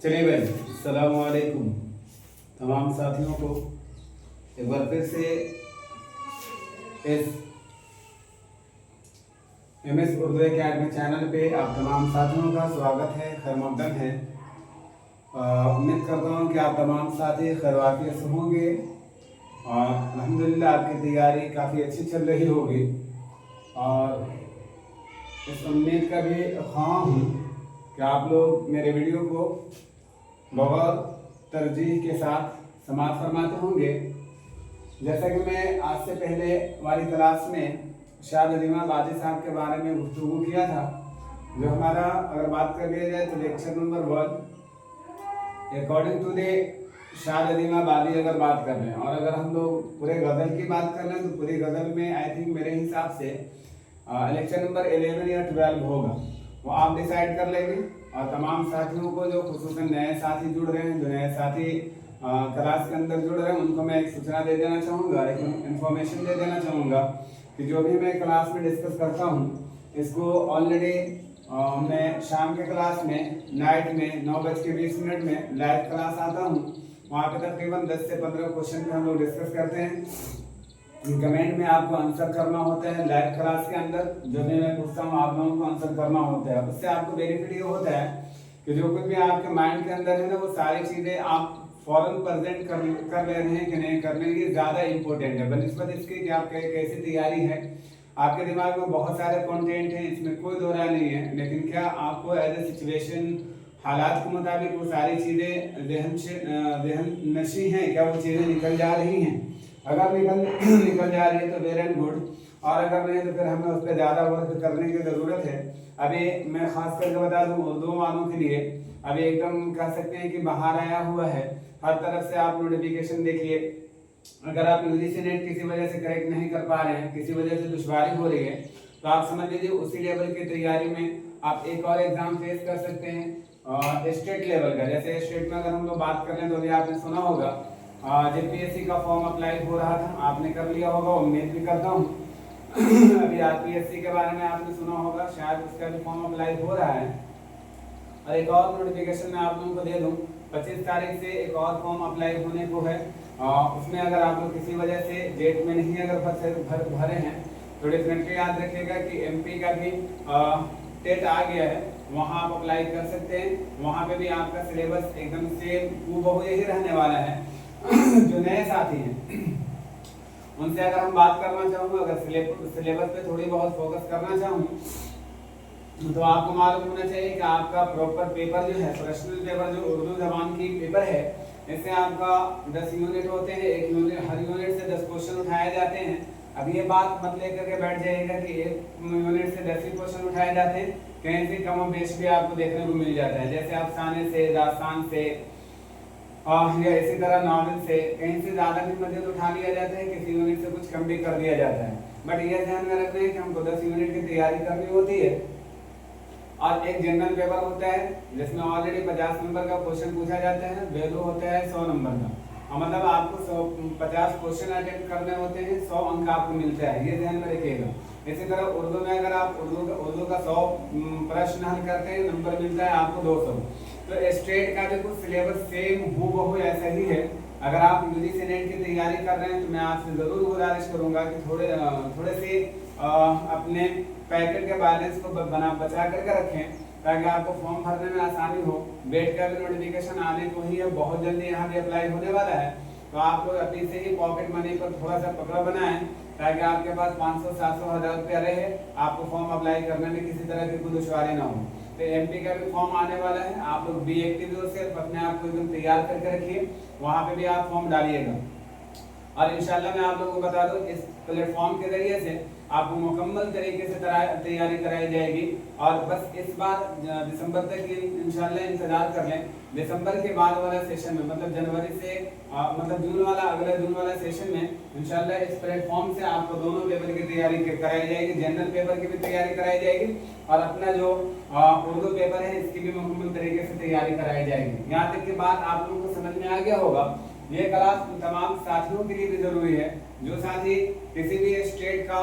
चलिए भाई, अस्सलाम वालेकुम तमाम साथियों को एक बार फिर से इस MS उर्दू एकेडमी चैनल पे आप तमाम साथियों का स्वागत है, खैर मकदम है। उम्मीद करता हूँ कि आप तमाम साथी खैरवाफियत से होंगे और अल्हम्दुलिल्लाह आपकी तैयारी काफ़ी अच्छी चल रही होगी और इस उम्मीद का भी ख्वाह हूँ कि आप लोग मेरे वीडियो को बहुत तरजीह के साथ समाप्त फरमाते होंगे। जैसा कि मैं आज से पहले वाली क्लास में शाह नदीम आबादी साहब के बारे में गुफ्तगू किया था, जो हमारा अगर बात कर लिया जाए तो lecture number 1 according to the Shah Nadeem आबादी अगर बात कर रहे हैं, और अगर हम लोग पूरे गज़ल की बात कर रहे हैं तो पूरी गज़ल में आई थिंक मेरे हिसाब से लेक्चर नंबर 11 या 12 होगा, वो आप डिसाइड कर लेंगे। और तमाम साथियों को जो खुसूसन नए साथी जुड़ रहे हैं, जो नए साथी क्लास के अंदर जुड़ रहे हैं, उनको मैं एक सूचना दे देना चाहूँगा, एक इन्फॉर्मेशन दे देना चाहूँगा कि जो भी मैं क्लास में डिस्कस करता हूँ इसको ऑलरेडी मैं शाम के क्लास में नाइट में 9:20 में लाइव क्लास आता हूँ। वहाँ पे तकरीबन 10 से 15 क्वेश्चन पे हम लोग डिस्कस करते हैं। कमेंट में आपको आंसर करना होता है लाइव क्लास के अंदर, जो भी मैं पूछता हूँ आप लोगों को आंसर करना होता है। उससे आपको बेनिफिट ये होता है कि जो कुछ भी आपके माइंड के अंदर है ना, वो सारी चीज़ें आप फौरन प्रेजेंट कर ले रहे हैं कि नहीं कर रहे हैं, ये ज़्यादा इंपॉर्टेंट है बनिस्बत इसके कि आपका कैसी तैयारी है। आपके दिमाग में बहुत सारे कंटेंट हैं, इसमें कोई दो राय नहीं है, लेकिन क्या आपको एज ए सिचुएशन हालात के मुताबिक वो सारी चीज़ें जहन नशी हैं, क्या वो चीज़ें निकल जा रही हैं? अगर निकल जा रही है तो वेल एंड गुड, और अगर नहीं तो फिर हमें उस पर ज़्यादा वर्क करने की ज़रूरत है। अभी मैं खास करके बता दूं उर्दू वालों के लिए, अभी एकदम कह सकते हैं कि बाहर आया हुआ है, हर तरफ से आप नोटिफिकेशन देखिए। अगर आप यूजीसी नेट किसी वजह से करेक्ट नहीं कर पा रहे हैं, किसी वजह से दुश्वारी हो रही है, तो आप समझ लीजिए उसी लेवल की तैयारी में आप एक और एग्जाम फेस कर सकते हैं स्टेट लेवल का। जैसे स्टेट में अगर हम लोग बात कर लें तो अभी आपने सुना होगा JPSC का फॉर्म अप्लाई हो रहा था, आपने कर लिया होगा, उम्मीद भी करता हूँ। अभी RPSC के बारे में आपने सुना होगा, शायद उसका भी फॉर्म अप्लाई हो रहा है। और एक और नोटिफिकेशन मैं आप लोगों को दे दूं, 25 तारीख से एक और फॉर्म अप्लाई होने को है। उसमें अगर आप लोग किसी वजह से डेट में नहीं अगर भरे हैं तो डेफिनेटली याद रखिएगा कि MP का भी टेट आ गया है, वहाँ आप अप्लाई कर सकते हैं। वहाँ पे भी आपका सिलेबस एकदम सेम हूबहू यही रहने वाला है। जो नए साथी हैं उनसे अगर हम बात करना चाहूँगा, अगर सिलेबस पे थोड़ी बहुत फोकस करना चाहूँ तो आपको मालूम होना चाहिए कि आपका प्रॉपर पेपर जो है, प्रोफेशनल पेपर जो उर्दू जबान की पेपर है, इससे आपका 10 यूनिट होते हैं। एक यूनिट, हर यूनिट से 10 क्वेश्चन उठाए जाते हैं। अब ये बात मत लेकर के बैठ जाइएगा कि एक यूनिट से 10 ही क्वेश्चन उठाए जाते हैं, कहीं से कम बेश भी आपको देखने को मिल जाता है। जैसे अफसाने से, दास्तान से या इसी तरह नॉवेल से कहीं से ज़्यादा भी मदद उठा लिया जाता है, किसी यूनिट से कुछ कम भी कर दिया जाता है। बट ये ध्यान में रखना है कि हमको 10 यूनिट की तैयारी करनी होती है। और एक जनरल पेपर होता है जिसमें ऑलरेडी 50 नंबर का क्वेश्चन पूछा जाता है, वैल्यू होता है 100 नंबर का, और मतलब आपको 50 क्वेश्चन अटेम्प्ट करने होते हैं, 100 अंक आपको मिलता है, ये ध्यान में रखिएगा। इसी तरह उर्दू में अगर आप उर्दू का 100 प्रश्न हल करते हैं, नंबर मिलता है आपको 200। तो स्टेट का भी कुछ सिलेबस सेम हूबहू ऐसा ही है। अगर आप यूजीसी नेट की तैयारी कर रहे हैं तो मैं आपसे ज़रूर गुजारिश करूंगा कि थोड़े से अपने पैकेट के बैलेंस को बचा करके रखें, ताकि आपको फॉर्म भरने में आसानी हो। बेट का भी नोटिफिकेशन आने को ही है, बहुत जल्दी यहाँ भी अप्लाई होने वाला है। तो आप लोग अभी से ही पॉकेट मनी पर थोड़ा सा पकड़ बनाएं, ताकि आपके पास 500, 700, 1000 रुपया रहे, आपको फॉर्म अप्लाई करने में किसी तरह की कोई दुश्वारी ना हो। तो MP का भी फॉर्म आने वाला है, आप लोग बी एक्टिव से अपने आप को एकदम तैयार करके रखिए, वहाँ पे भी आप फॉर्म डालिएगा। और इंशाल्लाह मैं आप लोगों को बता दूं, इस प्लेटफॉर्म के जरिए से आपको मुकम्मल तरीके से तैयारी कराई जाएगी। और बस इस बार दिसंबर तक इंशाल्लाह इंतजार कर लें। दिसंबर के बाद वाला सेशन में, मतलब जनवरी से मतलब जून वाला, अगला जून वाला सेशन में इंशाल्लाह इस प्लेटफॉर्म से आपको दोनों पेपर की तैयारी कराई जाएगी, जनरल पेपर की भी तैयारी कराई जाएगी, और अपना जो उर्दू पेपर है इसकी भी मुकम्मल तरीके से तैयारी कराई जाएगी। यहाँ तक की बात आप लोगों को समझ में आ गया होगा। ये क्लास तमाम साथियों के लिए भी जरूरी है, जो साथी किसी भी स्टेट का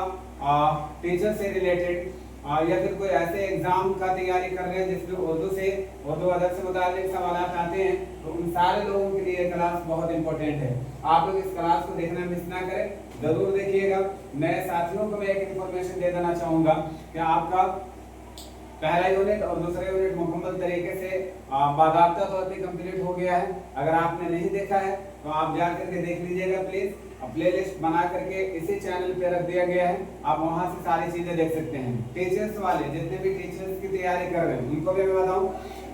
टीचर से रिलेटेड या फिर कोई ऐसे एग्जाम का तैयारी कर रहे हैं जिसमें उर्दू अदब से मुताल्लिक सवाल आते हैं, तो उन सारे लोगों के लिए क्लास बहुत इंपॉर्टेंट है। आप लोग इस क्लास को देखना मिस ना करें, जरूर देखिएगा। नए साथियों को मैं एक इन्फॉर्मेशन दे देना चाहूंगा कि आपका पहला यूनिट और दूसरा यूनिट मुकम्मल तरीके से बाकायदा तौर पे कंप्लीट हो गया है। अगर आपने नहीं देखा है तो आप जा करके देख लीजिएगा प्लीज। प्लेलिस्ट बना करके इसी चैनल पे रख दिया गया है, आप वहां से सारी चीजें देख सकते हैं। टीचर्स वाले जितने भी टीचर्स की तैयारी कर रहे हैं उनको भी मैं बताऊं,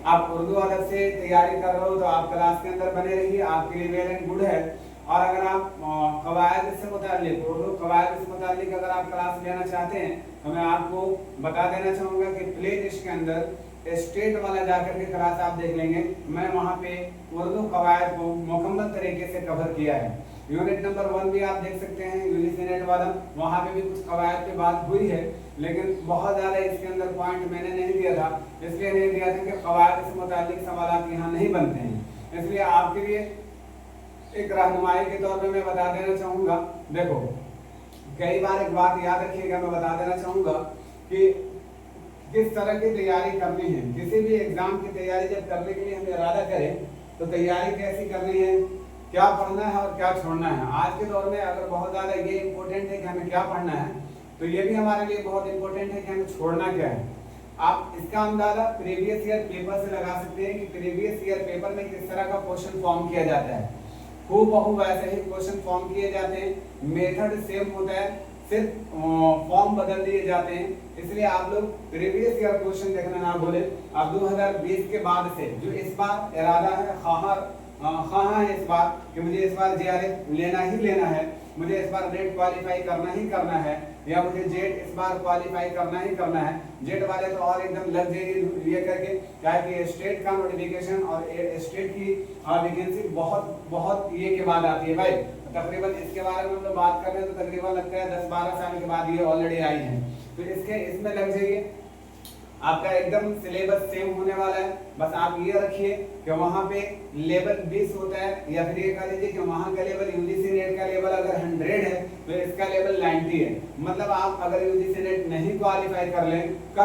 आप उर्दू अदब से तैयारी कर रहे हो तो आप क्लास के अंदर बने रहिए, आपके लिए वेल एंड गुड है। और अगर आप कवायद से मुताल्लिक उर्दू कवायद से मुताल्लिक अगर आप क्लास लेना चाहते हैं तो मैं आपको बता देना चाहूँगा कि प्ले लिस्ट के अंदर स्टेट वाला जाकर के क्लास आप देख लेंगे। मैं वहाँ पे उर्दू कवायद को मुकम्मल तरीके से कवर किया है। यूनिट नंबर 1 भी आप देख सकते हैं यूनिसेनेट वाला, वहाँ पे भी कुछ कवायद पे बात हुई है, लेकिन बहुत ज़्यादा इसके अंदर पॉइंट मैंने नहीं दिया था, इसलिए नहीं दिया था कि कवायद से मुताल्लिक सवाल यहाँ नहीं बनते हैं। इसलिए आपके लिए एक रहनुमाई के तौर पे मैं बता देना चाहूँगा। देखो, कई बार एक बात याद रखिएगा, मैं बता देना चाहूँगा कि किस तरह की तैयारी करनी है। किसी भी एग्जाम की तैयारी जब करने के लिए हम इरादा करें तो तैयारी कैसी करनी है, क्या पढ़ना है और क्या छोड़ना है। आज के दौर में अगर बहुत ज़्यादा ये इम्पोर्टेंट है कि हमें क्या पढ़ना है, तो ये भी हमारे लिए बहुत इंपॉर्टेंट है कि हमें छोड़ना क्या है। आप इसका अंदाजा प्रीवियस ईयर पेपर से लगा सकते हैं कि प्रीवियस ईयर पेपर में किस तरह का क्वेश्चन फॉर्म किया जाता है। हूबहू वैसे ही क्वेश्चन फॉर्म किए जाते हैं, मेथड सेम होता है, सिर्फ फॉर्म बदल दिए जाते हैं। इसलिए आप लोग प्रीवियस ईयर क्वेश्चन देखना ना भूलें। अब 2020 के बाद से जो इस बार इरादा है, हाँ है इस बार कि मुझे इस बार जेआरएफ लेना ही लेना है, मुझे इस बार नेट क्वालिफाई करना ही करना है, या मुझे जेट इस बार क्वालिफाई करना ही करना है। जेट वाले तो और एकदम लग जाएगी ये करके, क्या है कि स्टेट का नोटिफिकेशन और स्टेट की वैकेंसी बहुत ये के बाद आती है भाई। तकरीबन इसके बारे में हम लोग बात कर रहे हैं तो तकरीबन लगता है 10-12 साल के बाद ये ऑलरेडी आई है, तो इसमें लग जाइए। आपका एकदम सिलेबस सेम होने वाला है। बस आप ये रखिए कि वहाँ पे लेवल 20 होता है, या फिर ये कह लीजिए कि वहाँ का लेवल यूजीसी नेट का लेवल अगर 100 है तो इसका लेवल 90 है। मतलब आप अगर यूजीसी नेट नहीं क्वालिफाई कर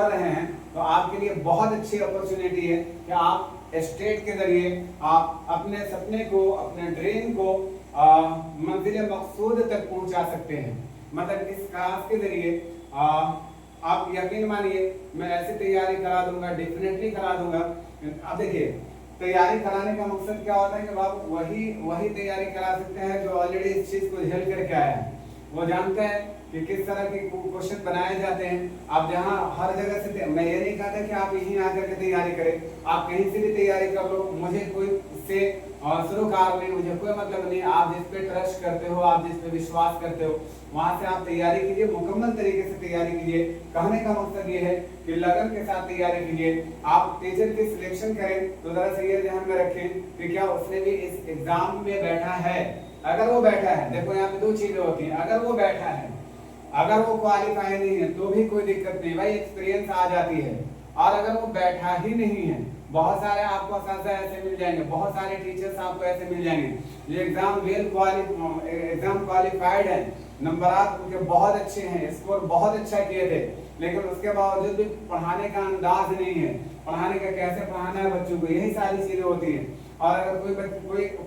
रहे हैं तो आपके लिए बहुत अच्छी अपॉर्चुनिटी है कि आप स्टेट के जरिए आप अपने सपने को, अपने ड्रीम को मंजिल मकसूद तक पहुँचा सकते हैं। मतलब इस क्लास के जरिए आप यकीन मानिए मैं ऐसी तैयारी करा दूंगा, डेफिनेटली करा दूंगा। अब देखिए, तैयारी कराने का मकसद क्या होता है कि आप वही तैयारी करा सकते हैं जो ऑलरेडी इस चीज को झेल करके आया है। वो जानता है कि किस तरह के क्वेश्चन बनाए जाते हैं। आप जहाँ हर जगह से, मैं ये नहीं कहता कि आप यहीं आकर के तैयारी करें, आप कहीं से भी तैयारी कर लो, मुझे कोई इससे सरोकार नहीं, मुझे कोई मतलब नहीं। आप जिस पे ट्रस्ट करते हो, आप जिस पे विश्वास करते हो, वहां से आप तैयारी कीजिए, मुकम्मल तरीके से तैयारी कीजिए। कहने का मकसद ये है कि लगन के साथ तैयारी कीजिए। आप टीचर की सिलेक्शन करें तो जरा सा ये ध्यान में रखें कि क्या उसने भी इस एग्जाम में बैठा है। अगर वो बैठा है, देखो यहाँ पे 2 चीजें होती हैं। अगर वो बैठा है, अगर वो क्वालिफाई नहीं है तो भी कोई दिक्कत नहीं भाई, एक्सपीरियंस आ जाती है। और अगर वो बैठा ही नहीं है, बहुत सारे आपको असातिज़ा ऐसे मिल जाएंगे, बहुत सारे टीचर्स आपको ऐसे मिल जाएंगे जो एग्जाम क्वालिफाइड है, नंबरात उनके बहुत अच्छे हैं, स्कोर बहुत अच्छा किए थे, लेकिन उसके बावजूद भी पढ़ाने का अंदाज नहीं है, पढ़ाने का कैसे पढ़ाना है बच्चों को, यही सारी चीजें होती हैं। और अगर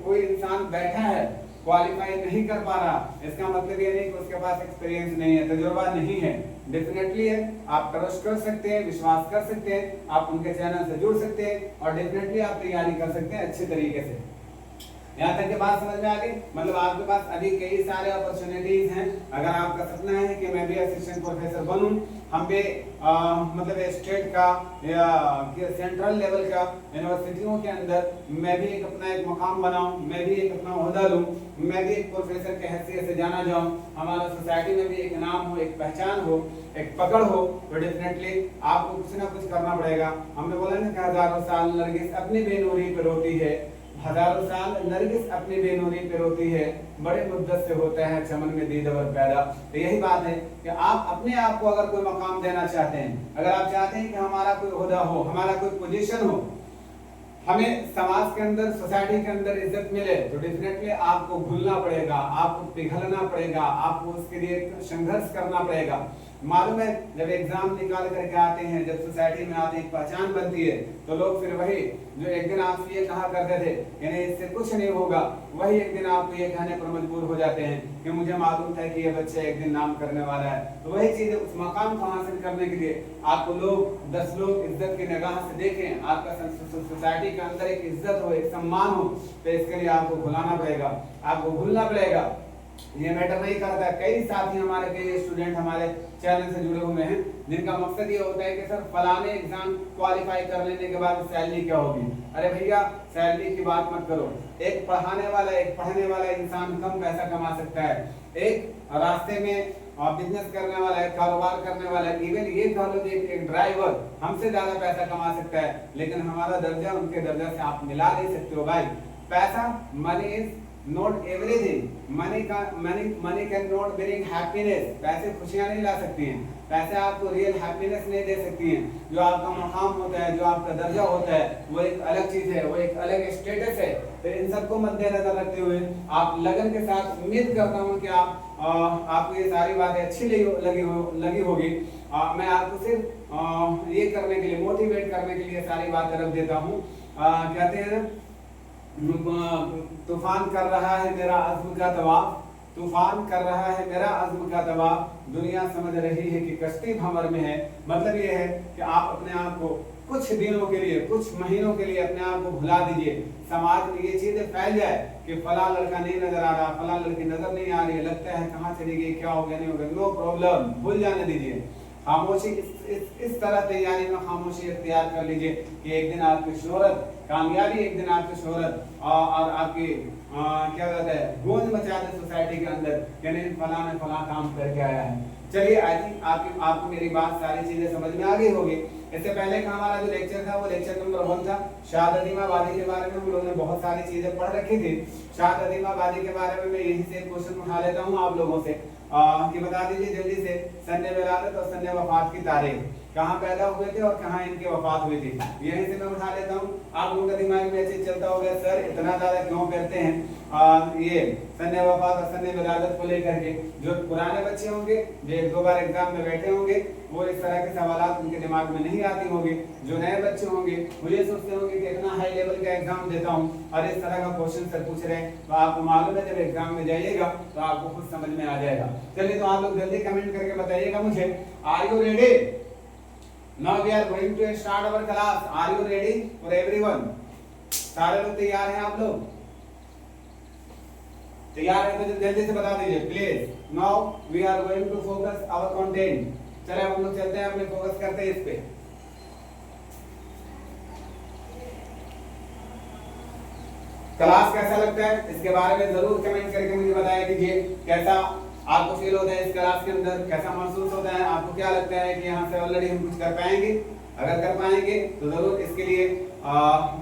कोई इंसान बैठा है, क्वालिफाई नहीं कर पा रहा, इसका मतलब ये नहीं कि उसके पास एक्सपीरियंस नहीं है, तजुर्बा नहीं है। डेफिनेटली है, आप ट्रस्ट कर सकते हैं, विश्वास कर सकते हैं, आप उनके चैनल से जुड़ सकते हैं और डेफिनेटली आप तैयारी कर सकते हैं अच्छे तरीके से। यहाँ तक के बात समझ में आ गई। मतलब आपके पास अभी कई सारे अपॉर्चुनिटीज हैं। अगर आपका सपना है कि मैं भी असिस्टेंट प्रोफेसर बनूं, हम भी मतलब स्टेट का या सेंट्रल लेवल का यूनिवर्सिटियों के अंदर मैं भी अपना एक मकाम बनाऊं, मैं भी एक अपना ओहदा लूं, मैं भी एक प्रोफेसर के हैसियत से जाना जाऊं, हमारा सोसाइटी में भी एक नाम हो, एक पहचान हो, एक पकड़ हो, तो डेफिनेटली आपको कुछ ना कुछ करना पड़ेगा। हमने बोला ना कि हजारों साल नरगिस अपनी बेनूरी पे रोती है, हजारों साल नरगिस अपनी बेनूरी पे रोती है, बड़े मुद्दत से होता है चमन में दीदवर पैदा। तो यही बात है कि आप अपने आप को अगर कोई मकाम देना चाहते हैं, अगर आप चाहते हैं कि हमारा कोई ओहदा हो, हमारा कोई पोजीशन हो, हमें समाज के अंदर, सोसाइटी के अंदर इज्जत मिले, तो डेफिनेटली आपको घुलना पड़ेगा, आपको पिघलना पड़ेगा, आपको उसके लिए संघर्ष करना पड़ेगा। मालूम है जब एग्जाम निकाल करके आते हैं, जब सोसाइटी में आते हैं, पहचान बनती है, तो लोग फिर वही जो एक दिन आप ये कहा करते थे यानी इससे कुछ नहीं होगा, वही एक दिन आपको ये कहने पर मजबूर हो जाते हैं कि मुझे मालूम था कि ये बच्चा एक दिन नाम करने वाला है। तो वही चीज उस मकाम को हासिल करने के लिए आपको लोग 10 लोग इज्जत की निगाह से देखें, आपका सोसाइटी के अंदर एक इज्जत हो, एक सम्मान हो, तो इसके लिए आपको भुलाना पड़ेगा, आपको भूलना पड़ेगा। ये मैटर नहीं करता। कई साथी हमारे, कई स्टूडेंट हमारे चैनल से जुड़े हुए हैं जिनका मकसद ये होता है कि सर फलाने एग्जाम क्वालिफाई कर लेने के बाद सैलरी क्या होगी। अरे भैया सैलरी की बात मत करो। एक पढ़ाने वाला, एक पढ़ने वाला इंसान कम पैसा कमा सकता है, एक रास्ते में बिजनेस करने वाला है, कारोबार करने वाला है, इवन ये कह लो एक ड्राइवर हमसे ज्यादा पैसा कमा सकता है, लेकिन हमारा दर्जा उनके दर्जा से आप मिला नहीं सकते हो भाई। पैसा, money is not everything. Money can not bring happiness. पैसे खुशियां नहीं ला सकती हैं, पैसे आपको रियल हैप्पीनेस नहीं दे सकती हैं। जो आपका मकाम होता है, जो आपका दर्जा होता है, वो एक अलग चीज है, वो एक अलग स्टेटस है। तो इन सबको मद्देनजर रखते हुए आप लगन के साथ, उम्मीद करता हूँ कि आपको ये सारी बातें अच्छी लगी होगी। मैं आपको सिर्फ ये करने के लिए, मोटिवेट करने के लिए सारी बातें रख देता हूँ। कहते हैं तूफान कर रहा है मेरा अज़्म का तवाफ, तूफान कर रहा है मेरा अज़्म का तवाफ, दुनिया समझ रही है कि कश्ती भंवर में है। मतलब ये है कि आप अपने आप को कुछ दिनों के लिए, कुछ महीनों के लिए अपने आप को भुला दीजिए। समाज में ये चीजें फैल जाए कि फला लड़का नहीं नजर आ रहा, फला लड़की नजर नहीं आ रही, लगता है कहाँ चली गई, क्या हो गया, नहीं हो गया, नो प्रॉब्लम, भूल जाने दीजिए। खामोशी इस तरह तैयारी में खामोशी इख्तियार कर लीजिए कि एक दिन आपकी शोहरत, कामयाबी, एक दिन आपकी शोहरत और आपकी क्या कहते हैं गूंज मचा दे सोसाइटी के अंदर कि नहीं फला ने फला काम करके आया है। चलिए आई थिंक आपको मेरी बात सारी चीजें समझ में आ गई होगी। इससे पहले का हमारा जो लेक्चर था वो लेक्चर नंबर 1 था। शाद अदीमाबादी के बारे में हम लोगों ने बहुत सारी चीजें पढ़ रखी थी। शाद अदीमाबादी के बारे में मैं यहीं से क्वेश्चन उठा लेता हूँ आप लोगों से कि बता दीजिए जल्दी से सन्ने विलादत और सन्ने वफात की तारीख, कहाँ पैदा हुए थे और कहाँ इनकी वफात हुई थी। यहीं से मैं उठा लेता हूँ। आप लोगों का दिमाग में ऐसे चलता होगा सर इतना ज्यादा क्यों करते हैं ये सन्ने वफात और सन्ने विलादत को लेकर के। जो पुराने बच्चे होंगे, जो 1-2 बार एग्जाम में बैठे होंगे, वो इस तरह के सवालात उनके दिमाग में नहीं आती होंगी। जो नए बच्चे होंगे वो ये सोचते होंगे कि इतना हाई लेवल का एग्जाम देता हूँ और इस तरह का क्वेश्चन सर पूछ रहे हैं। तो आपको मालूम है जब एग्जाम में जाइएगा तो आपको खुद समझ में आ जाएगा। चलिए तो आप लोग जल्दी कमेंट करके बताइएगा मुझे, are you ready? Now we are going to start our class. Are you ready for everyone? सारे लोग तैयार हैं? आप लोग तैयार हैं तो जल्दी से बता दीजिए please. Now we are going to focus our content. चले हम लोग चलते हैं, अपने फोकस करते हैं इस पे। क्लास कैसा लगता है इसके बारे में जरूर कमेंट करके मुझे बताया कीजिए। कैसा आपको फील होता है इस क्लास के अंदर, कैसा महसूस होता है, आपको क्या लगता है कि यहाँ से ऑलरेडी हम कुछ कर पाएंगे? अगर कर पाएंगे तो जरूर इसके लिए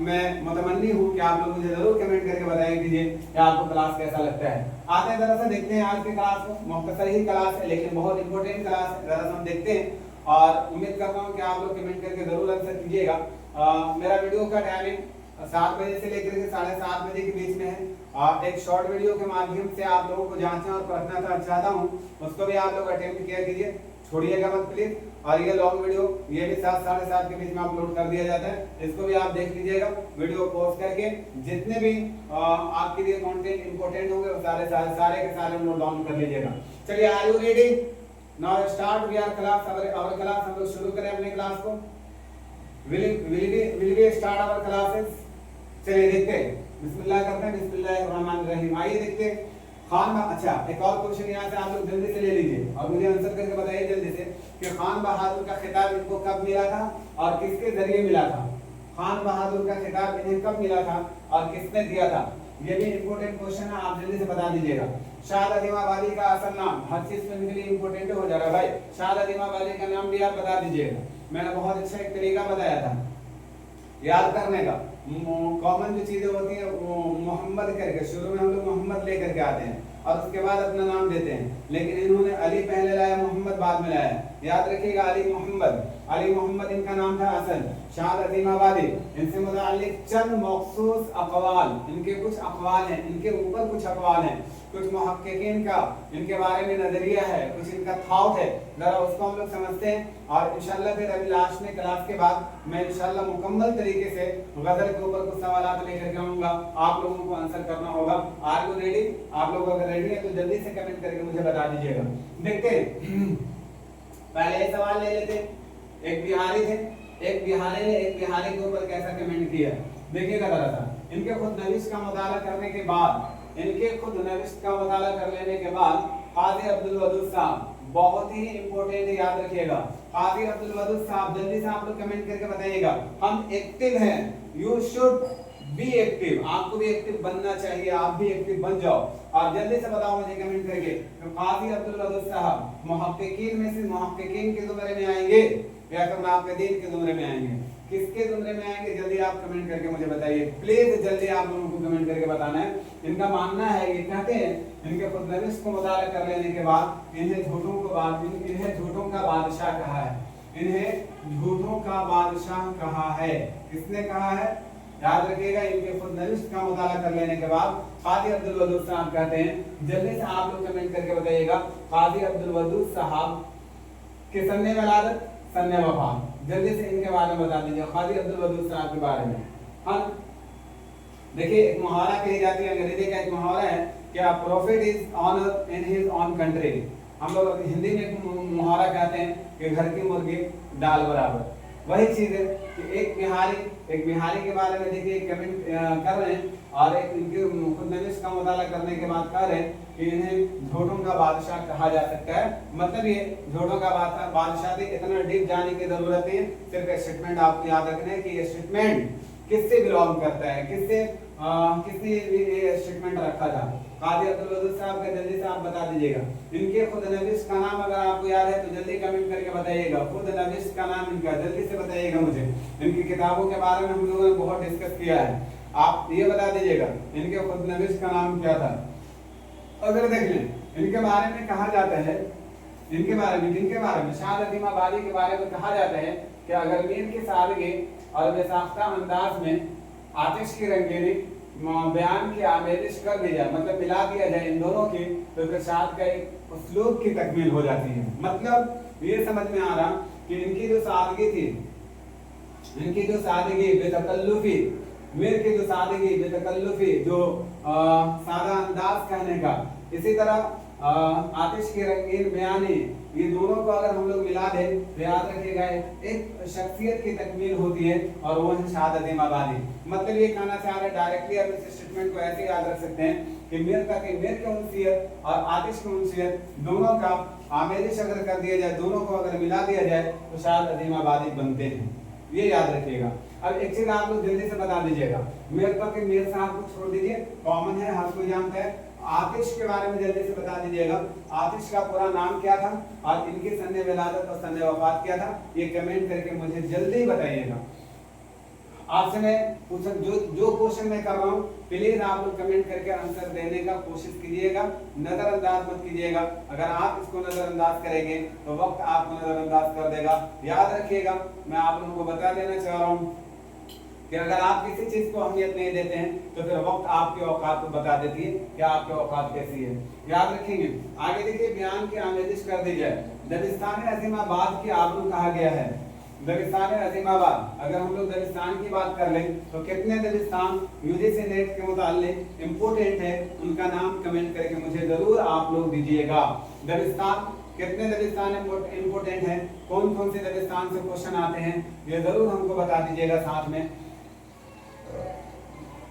मैं मुतमन्नी हूँ कि आप लोग मुझे जरूर कमेंट करके बताया कीजिए कि आपको क्लास कैसा लगता है। आते हैं जरा सा देखते हैं आज की क्लास को। मुख्तसर ही क्लास है लेकिन बहुत इंपॉर्टेंट क्लास है, जरा सा हम देखते हैं और उम्मीद करता हूँ कि आप लोग कमेंट करके जरूर आंसर कीजिएगा। मेरा वीडियो का टाइमिंग 7 बजे से लेकर के 7:30 बजे के बीच में है। एक शॉर्ट वीडियो के माध्यम से आप लोगों को जांचना और परखना चाहता हूं, उसको भी आप लोग अटेम्प्ट किया कीजिए, छोड़िएगा मत प्लीज। और ये लॉन्ग वीडियो ये भी 7-7:30 के बीच में अपलोड कर दिया जाता है, इसको भी आप देख लीजिएगा। वीडियो पॉज करके जितने भी आपके लिए कंटेंट इंपॉर्टेंट होंगे वो सारे के सारे नोट डाउन कर लीजिएगा। चलिए are you ready? Now start we are class, our class. हम लोग शुरू करें अपने क्लास को। Will we start our classes? चलिए देखते हैं, बिस्मिल्लाह करते हैं। बिस्मिल्लाहिर्रहमानिर्रहीम। आइए देखते हैं खान। अच्छा एक और क्वेश्चन यहाँ से आप लोग जल्दी से ले लीजिए और मुझे आंसर करके बताइए जल्दी से कि खान बहादुर का खिताब इनको कब मिला था और किसके जरिए मिला था? खान बहादुर का खिताब इन्हें कब मिला था और किसने दिया था? ये भी इंपॉर्टेंट क्वेश्चन है, आप जल्दी से बता दीजिएगा। शाद अदीमाबादी का असल नाम, हर चीज में इनके लिए इंपॉर्टेंट हो जा रहा है भाई। शाद अदीमाबादी का नाम भी आप बता दीजिएगा। मैंने बहुत अच्छा एक तरीका बताया था याद करने का। कॉमन जो चीजें होती है वो मोहम्मद करके शुरू में हम लोग मोहम्मद लेकर के आते हैं और उसके बाद अपना नाम देते हैं, लेकिन इन्होंने अली पहले लाया, मोहम्मद बाद में लाया। याद रखिएगा अली मोहम्मद इनका नाम था असल। शाद अजीमाबादी, इनसे मुताल्लिक चंद मखसूस अक़वाल, इनके कुछ अक़वाल हैं, इनके ऊपर कुछ अक़वाल हैं, कुछ मुहक्किकीन का इनके बारे में नजरिया है, कुछ इनका थॉट है, जरा उसको हम लोग समझते हैं। और इंशाल्लाह फिर अभी लास्ट में क्लास के बाद मैं इंशाल्लाह मुकम्मल तरीके से गजल के ऊपर कुछ सवाल लेकर के आऊंगा, आप लोगों को आंसर करना होगा। Are you ready? आप लोग अगर रेडी है तो जल्दी से कमेंट करके मुझे बता दीजिएगा। देखते हैं, पहले सवाल ले लेते हैं। एक बिहारी थे, एक बिहारी ने एक बिहारी के ऊपर कैसा कमेंट किया, देखिएगा जरा सा। इनके खुद नविश का मुताला करने के बाद, इनके खुद नविश का मुताला कर लेने के बाद काजी अब्दुल वदूद साहब, बहुत ही इंपॉर्टेंट है, याद रखिएगा। काजी अब्दुल वदूद साहब, जल्दी से आप लोग कमेंट करके बताइएगा। हम एक्टिव हैं, यू शुड बी एक्टिव, आपको भी एक्टिव बनना चाहिए, आप भी एक्टिव बन जाओ। और जल्दी से बताओ मुझे कमेंट करके, तो काजी अब्दुल वदूद साहब मुहक्किकीन में से मुहक्किकीन के ज़ुमरे में आएंगे या फिर नाक़िदीन के ज़ुमरे में आएंगे? किसके ज़ुमरे में आएंगे? जल्दी आप कमेंट करके मुझे बताइए प्लीज, जल्दी आप लोगों को कमेंट करके बताना है। इनका मानना है, ये कहते हैं इनके खुद नविश को मुताला कर लेने के बाद इन्हें झूठों का बादशाह कहा है, इन्हें झूठों का बादशाह कहा है। किसने कहा है? याद रखिएगा, इनके खुद नविश का मुताला कर लेने के बाद काजी अब्दुल वदूद साहब कहते हैं, जल्दी से आप लोग कमेंट करके बताइएगा काजी अब्दुल वदूद साहब के सन्ने वलादत, सन्ने वफात, जल्दी से इनके बारे में बता दीजिए, काजी अब्दुल वदूद साहब के बारे में। हाँ, देखिए एक मुहावरा कही जाती है, अंग्रेजी का एक मुहावरा है कि prophet is honour in his own country. हम लोग हिंदी में एक मुहावरा कहते हैं कि घर की मुर्गी दाल बराबर। वही चीज है कि एक बिहारी के बारे में देखिए कमेंट कर रहे हैं और एक इनके खुद नविश का मुताला करने के बाद कह रहे हैं कि इन्हें झूठों का बादशाह कहा जा सकता है। मतलब ये झूठों का बादशाह थी, इतना डीप जाने की जरूरत है, सिर्फ स्टेटमेंट आपको याद रखना है कि ये स्टेटमेंट किससे बिलोंग करता है, किसने ये स्टेटमेंट रखा था। काजी अब्दुल वदूद साहब का जल्दी से आप बता दीजिएगा। इनके खुद नविश का नाम अगर आपको याद है तो जल्दी कमेंट करके बताइएगा, खुद नविश का नाम इनका जल्दी से बताइएगा मुझे। इनकी किताबों के बारे में हम लोगों ने बहुत डिस्कस किया है, आप ये बता दीजिएगा इनके खुद नविश का नाम क्या था। अगर देख लें इनके बारे में कहा जाता है, इनके बारे में शाद अजीमाबादी के बारे में कहा जाता है कि अगर मीर की सादगी और बेसाख्ता अंदाज में आतिश की रंगीनी बयान की आमेजिश कर दी जाए, मतलब मिला दिया जाए इन दोनों की, तो फिर शाद का एक उसलूब की तकमील हो जाती है। मतलब ये समझ में आ रहा कि इनकी जो सादगी थी, इनकी जो सादगी बेतकल्लुफी, मीर की जो सादगी बेतकल्लुफी, जो सादा अंदाज कहने का, इसी तरह आतिश की रंगीन बयानी, ये दोनों को अगर हम लोग मिला दें तो याद रखिएगा एक शख्सियत की तकमील होती है और वो है शाद अजीमाबादी। मतलब ये कहना चाह रहे हैं डायरेक्टली, आप इस स्टेटमेंट को ऐसे याद रख सकते हैं कि मीर की उनसियत और आतिश की उनसियत दोनों का आमेजिश अगर कर दिया जाए, दोनों को अगर मिला दिया जाए तो शाद अजीमाबादी बनते हैं, ये याद रखिएगा। अब एक चीज आप लोग जल्दी से बता दीजिएगा, मीर साहब को छोड़ दीजिए, कॉमन है, हर कोई जानता है। आतिश के बारे में जल्दी से बता दीजिएगा, आतिश का पूरा नाम क्या था और इनके सन्ने विलादत और सन्ने वफात क्या था, ये कमेंट करके मुझे जल्दी बताइएगा। आपसे मैं पूछ जो क्वेश्चन मैं कर रहा हूँ प्लीज आप लोग कमेंट करके आंसर देने का कोशिश कीजिएगा, नजरअंदाज मत कीजिएगा। अगर आप इसको नजरअंदाज करेंगे तो वक्त आपको नजरअंदाज कर देगा। याद रखिएगा, मैं आप लोगों को बता देना चाह रहा हूँ कि अगर आप किसी चीज को अहमियत नहीं देते हैं तो फिर वक्त आपके औकात को बता देती है कि आपके औकात कैसी है। याद रखेंगे। आगे देखिए, बयान की आमेजिश कर दी जाए। दबिस्तान अजीमाबाद की आबरू कहा गया है, दबिस्तान अजीमाबाद। अगर हम लोग दबिस्तान की बात कर लें तो कितने दबिस्तान यूजीसी नेट के मुताल्लिक इम्पोर्टेंट है, उनका नाम कमेंट करके मुझे जरूर आप लोग दीजिएगा। दबिस्तान, कितने दबिस्तान इम्पोर्टेंट है, कौन कौन से दबिस्तान से क्वेश्चन आते हैं, ये जरूर हमको बता दीजिएगा साथ में।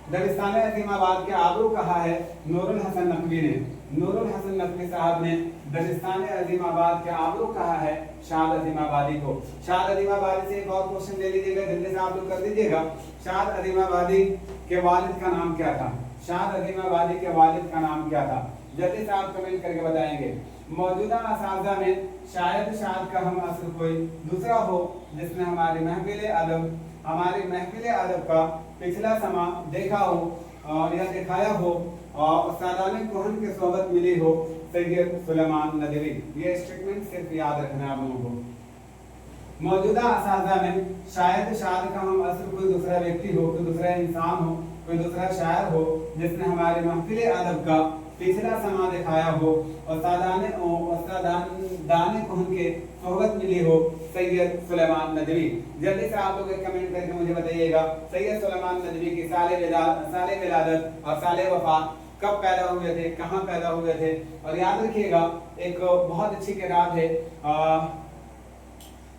दबिस्तान अजीमाबाद के आबरू कहा है नूरुल हसन नकवी ने, नूरुल हसन नकवी साहब ने दबिस्तान अजीमाबाद के आबरू कहा है शाद अजीमाबादी को। शाद अजीमाबादी से एक और क्वेश्चन ले लीजिएगा, जल्दी से आप लोग कर दीजिएगा। शाद अजीमाबादी के वालिद का नाम क्या था, शाद अजीमाबादी के वालिद का नाम क्या था, जल्दी से आप कमेंट करके बताएंगे। मौजूदा असातिज़ा में शायद शाद का हम असर कोई दूसरा हो जिसने हमारी महफिल अदब का पिछला समा देखा हो और यह दिखाया हो और उस्तादाने कोहन के सोहबत मिली हो सैयद सुलेमान नदवी। ये स्टेटमेंट सिर्फ याद रखना है आप लोगों को। मौजूदा असातिज़ा में शायद का हम असर कोई दूसरा व्यक्ति हो, कोई दूसरा इंसान हो, कोई दूसरा शायर हो जिसने हमारे महफिल अदब का पिछला समा दिखाया हो और दाने कोहन के सोहबत मिली हो सैयद सुलेमान नदवी। जल्दी से आप लोग एक कमेंट करके मुझे बताइएगा सैयद सुलेमान नदवी की साले विलादत और साले वफात कब पैदा हुए थे, कहाँ पैदा हुए थे। और याद रखिएगा एक बहुत अच्छी किताब है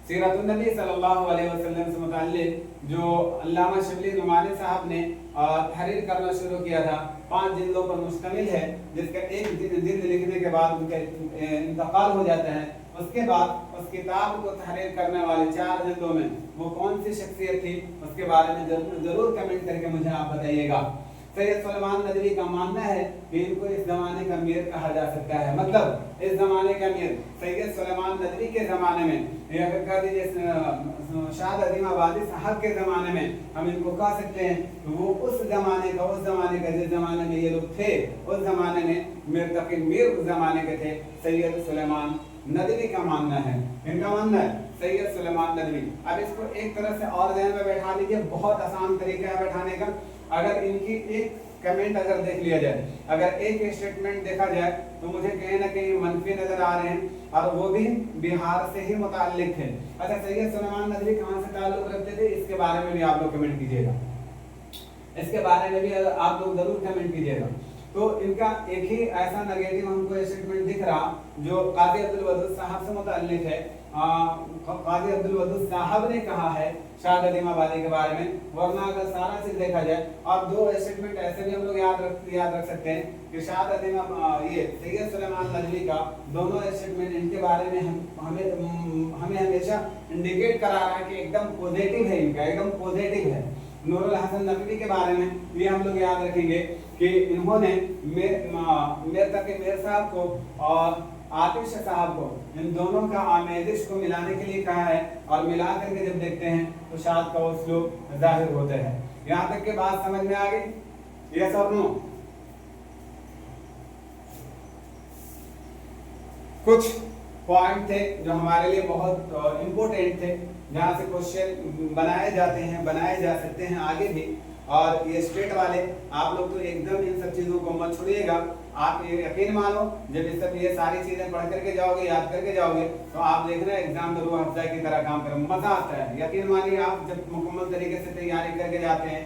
सीरतुन नबी सल्लल्लाहु अलैहि वसल्लम से मुताल्लिक जो अल्लामा शिबली नुमानी साहब ने तहरीर करना शुरू किया था, 5 जिल्दों पर मुश्तमिल है, जिसका एक जिल्द लिखने के बाद उनका इंतकाल हो जाता है। उसके बाद उस किताब को तहरीर करने वाले 4 जिल्दों में वो कौन सी शख्सियत थी उसके बारे में जरूर कमेंट करके मुझे आप बताइएगा। सैयद सुलेमान नदवी का मानना है कि इनको इस जमाने का मीर कहा जा सकता है, मतलब इस जमाने का मीर सैयद सुलेमान नदवी के जमाने में या फिर कह दीजिए शाद अजीमाबादी साहब के जमाने में हम इनको कह सकते हैं कि वो उस जमाने का जिस जमाने में ये लोग थे उस जमाने में मीर उस जमाने के थे सैयद सुलेमान नदवी का मानना है। इनका मानना है सैयद सुलेमान नदवी। अब इसको एक तरह से और ध्यान में बैठा लीजिए, बहुत आसान तरीका है बैठाने का। अगर इनकी एक कमेंट अगर देख लिया जाए, अगर एक स्टेटमेंट देखा जाए तो मुझे कहीं ना कहीं मनफी नजर आ रहे हैं और वो भी बिहार से ही मुताल्लिक थे। अच्छा, सैयद सुलेमान नदवी कहाँ से ताल्लुक रखते थे इसके बारे में भी आप लोग कमेंट कीजिएगा, इसके बारे में भी आप लोग जरूर कमेंट कीजिएगा। तो इनका एक ही ऐसा नेगेटिव हमको स्टेटमेंट दिख रहा जो काजी अब्दुल वदूद साहब से मुताल्लिक है। काजी अब्दुल वदूद साहब ने कहा है शाद अजीमाबादी के बारे में, वरना अगर सारा चीज देखा जाए और 2 स्टेटमेंट ऐसे भी हम लोग याद रख सकते हैं कि शाद ये सैयद सुलेमान नदवी का दोनों स्टेटमेंट इनके बारे में हमें हमेशा इंडिकेट करा रहा है कि एकदम पॉजिटिव है, इनका एकदम पॉजिटिव है। नूरुल हसन नकवी के बारे में ये हम लोग याद रखेंगे कि इन्होंने मीर साहब को और आतिश साहब को, इन दोनों का आमेजिश को मिलाने के लिए कहा है और मिला करके जब देखते हैं तो शाद का उसलूब जाहिर होता है। यहाँ तक के बात समझ में आ गई? यस और नो? कुछ पॉइंट थे जो हमारे लिए बहुत इम्पोर्टेंट थे, जहाँ से क्वेश्चन बनाए जा सकते हैं आगे भी। और ये स्टेट वाले आप लोग तो एकदम इन सब चीजों को मत छोड़िएगा। आप ये यकीन मानो जब ये सारी चीजें पढ़ करके जाओगे, याद करके जाओगे तो आप देखना एग्जाम दरूह अफजा की तरह काम करें, मजा आता है। यकीन मानिए आप जब मुकम्मल तरीके से तैयारी करके जाते हैं,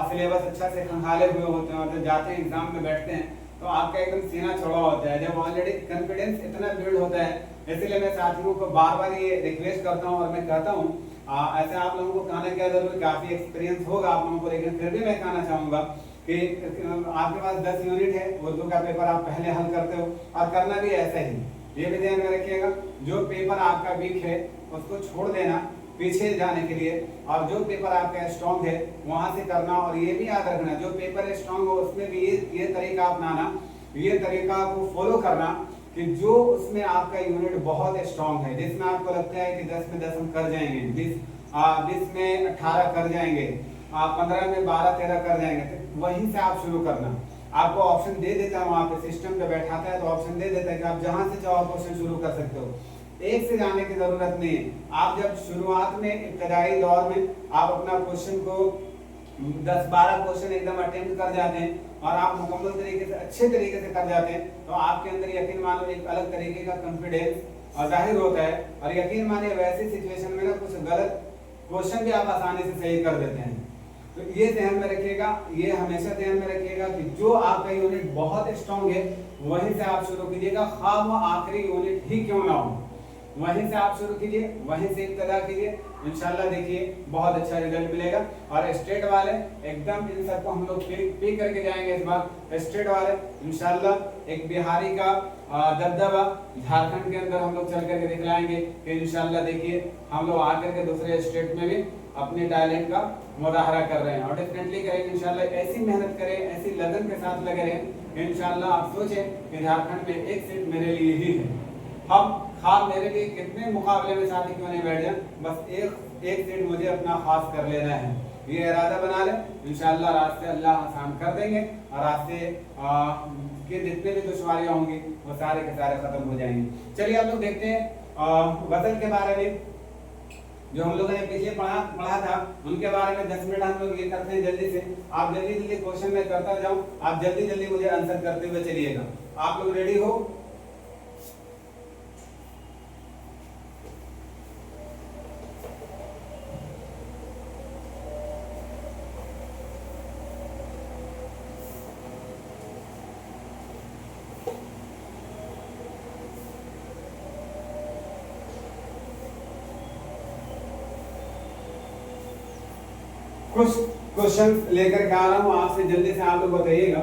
सिलेबस अच्छा से खंगाले हुए होते हैं और जब जाते हैं एग्जाम में बैठते हैं तो आपका एकदम सीना चौड़ा होता है, जब ऑलरेडी कॉन्फिडेंस इतना बिल्ड होता है। इसलिए मैं साथियों को बार बार ये रिक्वेस्ट करता हूँ और मैं कहता हूँ ऐसे आप लोगों को कहने क्या जरूर, काफी एक्सपीरियंस होगा आप लोगों को, लेकिन फिर भी मैं कहना चाहूंगा कि आपके पास 10 यूनिट है, उर्दू का पेपर आप पहले हल करते हो और करना भी ऐसा ही, ये भी ध्यान में रखिएगा। जो पेपर आपका वीक है उसको छोड़ देना पीछे जाने के लिए, और जो पेपर आपका स्ट्रॉन्ग है वहां से करना। और ये भी याद रखना जो पेपर स्ट्रॉन्ग हो उसमें भी ये तरीका अपनाना, ये तरीका को फॉलो करना कि जो उसमें आपका यूनिट बहुत स्ट्रॉन्ग है, जिसमें आपको लगता है कि 10 में 10 हम कर जाएंगे, 20 में 18 कर जाएंगे, 15 में 12-13 कर जाएंगे, तो वहीं से आप शुरू करना। आपको ऑप्शन दे देता है, वहां पे सिस्टम पे बैठाता है तो ऑप्शन दे देता है कि आप जहां से चाहो क्वेश्चन शुरू कर सकते हो, एक से जाने की जरूरत नहीं है। आप जब शुरुआत में इब्तदाई दौर में आप अपना क्वेश्चन को 10-12 क्वेश्चन एकदम अटेम्प्ट कर जाते हैं और आप मुकम्मल तरीके से अच्छे तरीके से कर जाते हैं तो आपके अंदर यकीन मानो एक अलग तरीके का कॉन्फिडेंस जाहिर होता है। और यकीन मानिए वैसी सिचुएशन में ना कुछ गलत क्वेश्चन भी आप आसानी से सही कर देते हैं। तो ये ध्यान में रखिएगा, ये हमेशा ध्यान में रखिएगा कि जो आपका यूनिट बहुत स्ट्रॉन्ग है वहीं से आप शुरू कीजिएगा, खास वो आखिरी यूनिट ही क्यों ना हो, वहीं से आप शुरू कीजिए, वहीं से इब्तिदा कीजिए, इंशाल्लाह देखिए बहुत अच्छा रिजल्ट मिलेगा। और स्टेट वाले एकदम इन सबको हम लोग पी करके जाएंगे इस बार। स्टेट वाले इंशाल्लाह एक बिहारी का दबदबा झारखंड के अंदर हम लोग चल करके दिखलाएंगे कि इंशाल्लाह देखिए हम लोग आकर के दूसरे स्टेट में भी अपने टैलेंट का मुजाहरा कर रहे हैं और डेफिनेटली करेंगे इंशाल्लाह। ऐसी मेहनत करें, ऐसी लगन के साथ लगे रहें इंशाल्लाह। आप सोचें कि झारखंड में एक सीट मेरे लिए ही है, हम खास मेरे लिए कितने मुकाबले में साथी क्यों नहीं बैठ जाए, बस एक सीट मुझे अपना खास कर लेना है, ये इरादा बना ले इंशाल्लाह। रास्ते अल्लाह आसान कर देंगे और रास्ते के जितने भी दुश्वारियां होंगी वो सारे के सारे खत्म हो जाएंगे। चलिए हम लोग देखते हैं वजन के बारे में। जो हम लोगों ने पीछे पढ़ा था उनके बारे में 10 मिनट हम लोग ये करते हैं जल्दी से। आप जल्दी जल्दी क्वेश्चन में करता जाऊं, आप जल्दी जल्दी मुझे आंसर करते हुए चलिएगा। आप लोग रेडी हो? कुछ क्वेश्चन लेकर के आ रहा हूं आपसे, जल्दी से आप लोग बताइएगा,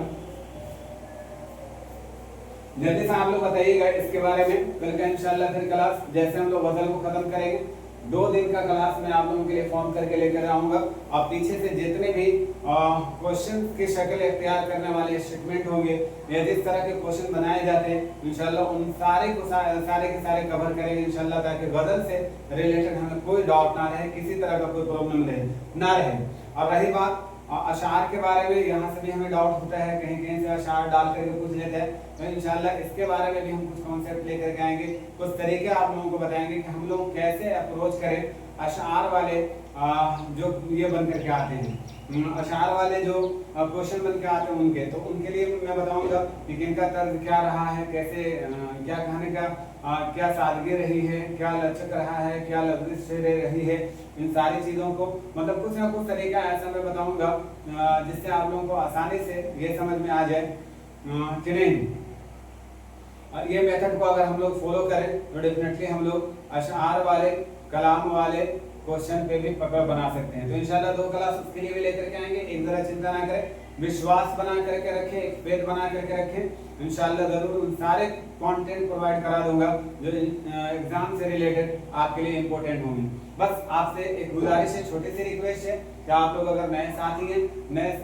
जल्दी से आप लोग बताइएगा इसके बारे में। कल का इंशाल्लाह फिर क्लास जैसे हम लोग वजन को खत्म करेंगे, 2 दिन का क्लास मैं आप लोगों के लिए फॉर्म करके लेकर आऊंगा। और पीछे से जितने भी क्वेश्चन की शक्ल इख्तियार करने वाले स्टेटमेंट होंगे, यदि इस तरह के क्वेश्चन बनाए जाते हैं इंशाल्लाह उन सारे के सारे कवर करेंगे इंशाल्लाह, ताकि वजन से रिलेटेड हमें कोई डाउट ना रहे, किसी तरह का कोई प्रॉब्लम ना रहे। अब रही बात अशार के बारे में, यहाँ से भी हमें डाउट होता है, कहीं कहीं से अशार डाल करके पूछ लेते हैं, तो इंशाल्लाह इसके बारे में भी हम कुछ कॉन्सेप्ट लेकर के आएंगे, कुछ तरीके आप लोगों को बताएंगे कि हम लोग कैसे अप्रोच करें अशार वाले जो ये बन करके आते हैं, अशार वाले जो क्वेश्चन बन के आते हैं उनके, तो उनके लिए मैं बताऊंगा कि इनका तर्ज क्या रहा है, कैसे क्या कहने का क्या सादगी रही है, क्या लचक रहा है, क्या लफ्ज़ से रही है, इन सारी चीज़ों को मतलब कुछ ना कुछ तरीका ऐसा मैं बताऊंगा जिससे आप लोगों को आसानी से ये समझ में आ जाए कि नहीं ये मेथड को अगर हम लोग फॉलो करें तो डेफिनेटली हम लोग अशार वाले कलाम वाले क्वेश्चन पे भी पकड़ बना सकते हैं। तो इंशाल्लाह 2 क्लास उसके लिए भी लेकर के आएंगे। एक जरा चिंता ना करें, विश्वास बना करके रखें, एक फेथ बना करके रखें, इंशाल्लाह जरूर उन सारे कंटेंट प्रोवाइड करा दूंगा जो एग्जाम से रिलेटेड आपके लिए इंपॉर्टेंट होंगे। बस आपसे एक गुजारिश है, छोटी सी रिक्वेस्ट है कि आप लोग अगर नए साथी हैं,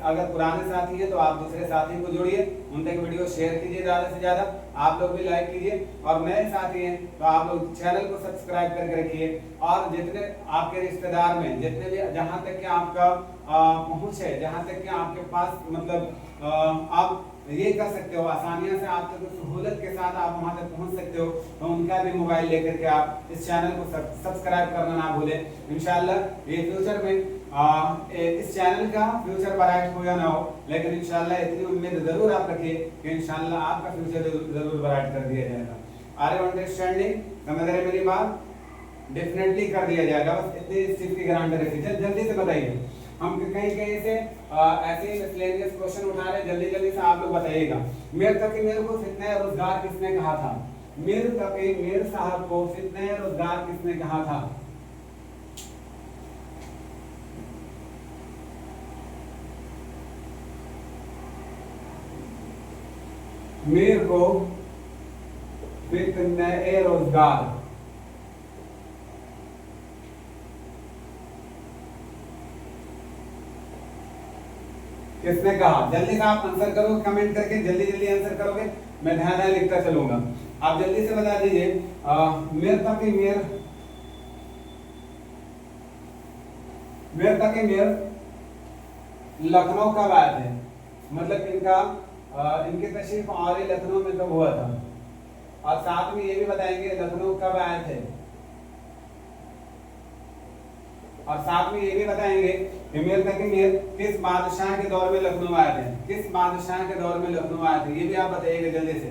अगर पुराने साथी हैं तो आप दूसरे साथी को जोड़िए, उन तक वीडियो शेयर कीजिए ज़्यादा से ज़्यादा, आप लोग भी लाइक कीजिए, और नए साथी हैं तो आप लोग चैनल को सब्सक्राइब करके रखिए। और जितने आपके रिश्तेदार में जितने भी जहाँ तक कि आपका पहुँच है, जहाँ तक कि आपके पास मतलब आप ये कर सकते हो आसानियां से, आप तक सहूलत के साथ आप वहां तक पहुंच सकते हो, तो उनका भी मोबाइल लेकर के आप इस चैनल को सब्सक्राइब करना ना भूलें। इंशाल्लाह ये फ्यूचर में इस चैनल का फ्यूचर ब्राइट हो या ना हो, लेकिन इंशाल्लाह इतनी उम्मीद जरूर आप रखिए कि इंशाल्लाह आपका फ्यूचर जरूर ब्राइट कर दिया जाएगा। Are you understanding? समझ रहे मेरी बात? डेफिनेटली कर दिया जाएगा, बस इतनी इस चीज की गारंटी रखिए। जल्दी से बताइए, हम कहीं कहीं से ऐसे मिसलेनियस क्वेश्चन उठा रहे हैं, जल्दी जल्दी से आप लोग बताइएगा। मीर तकी मीर को फितने रोजगार किसने कहा था? मीर तकी मीर साहब को फितने रोजगार किसने कहा था? मीर को फितने रोजगार किसने कहा? जल्दी से आप आंसर करोगे, कमेंट करके जल्दी जल्दी आंसर करोगे, मैं ध्यान लिखता चलूंगा। आप जल्दी से बता दीजिए। मीर तकी मीर लखनऊ कब आए थे? मतलब इनकी तशरीफ और लखनऊ में कब हुआ था? और साथ में ये भी बताएंगे लखनऊ कब आए थे, और साथ में ये भी बताएंगे कि मीर तकी मीर किस बादशाह के दौर में लखनऊ आए थे, किस बादशाह के दौर में लखनऊ आए थे, ये भी आप बताइएगा जल्दी से।